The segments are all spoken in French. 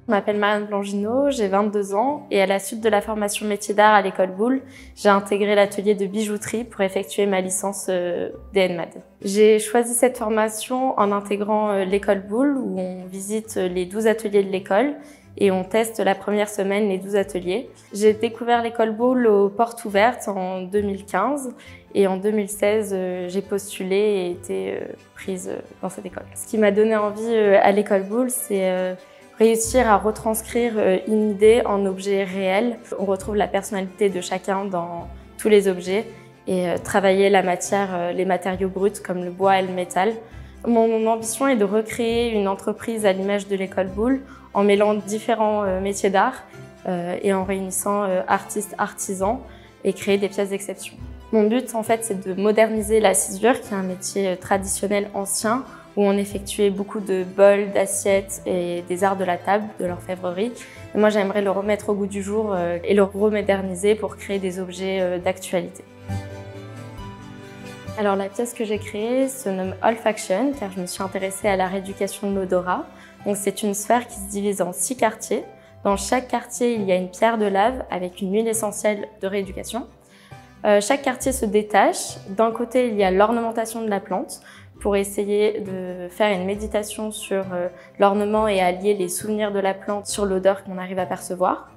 Je m'appelle Marianne Blangineau, j'ai 22 ans et à la suite de la formation métier d'art à l'école Boulle, j'ai intégré l'atelier de bijouterie pour effectuer ma licence DNMAD. J'ai choisi cette formation en intégrant l'école Boulle où on visite les 12 ateliers de l'école et on teste la première semaine les 12 ateliers. J'ai découvert l'école Boulle aux portes ouvertes en 2015 et en 2016, j'ai postulé et été prise dans cette école. Ce qui m'a donné envie à l'école Boulle, c'est réussir à retranscrire une idée en objet réel. On retrouve la personnalité de chacun dans tous les objets et travailler la matière, les matériaux bruts comme le bois et le métal. Mon ambition est de recréer une entreprise à l'image de l'école Boulle en mêlant différents métiers d'art et en réunissant artistes, artisans et créer des pièces d'exception. Mon but, en fait, c'est de moderniser la cisure, qui est un métier traditionnel ancien, où on effectuait beaucoup de bols, d'assiettes et des arts de la table, de l'orfèvrerie. Et moi, j'aimerais le remettre au goût du jour et le remoderniser pour créer des objets d'actualité. Alors, la pièce que j'ai créée se nomme Olfaction, car je me suis intéressée à la rééducation de l'odorat. Donc, c'est une sphère qui se divise en 6 quartiers. Dans chaque quartier, il y a une pierre de lave avec une huile essentielle de rééducation. Chaque quartier se détache. D'un côté, il y a l'ornementation de la plante pour essayer de faire une méditation sur l'ornement et allier les souvenirs de la plante sur l'odeur qu'on arrive à percevoir.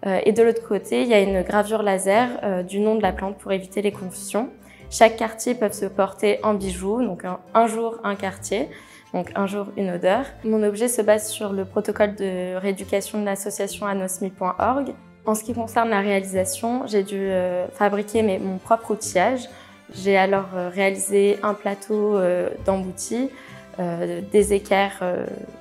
Et de l'autre côté, il y a une gravure laser du nom de la plante pour éviter les confusions. Chaque quartier peut se porter en bijoux, donc un jour un quartier, donc un jour une odeur. Mon objet se base sur le protocole de rééducation de l'association anosmi.org. En ce qui concerne la réalisation, j'ai dû fabriquer mon propre outillage. J'ai alors réalisé un plateau d'embouti, des équerres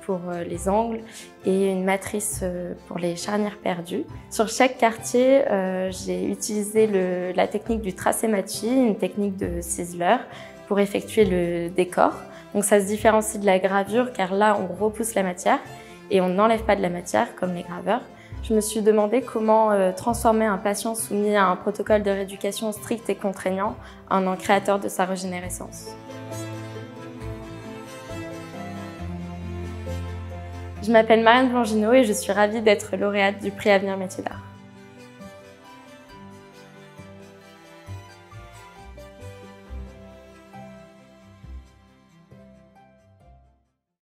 pour les angles et une matrice pour les charnières perdues. Sur chaque quartier, j'ai utilisé la technique du tracé-matchi, une technique de ciseleur, pour effectuer le décor. Donc ça se différencie de la gravure car là, on repousse la matière et on n'enlève pas de la matière comme les graveurs. Je me suis demandé comment transformer un patient soumis à un protocole de rééducation strict et contraignant en un créateur de sa régénérescence. Je m'appelle Marianne Blangineau et je suis ravie d'être lauréate du prix Avenir Métiers d'Art.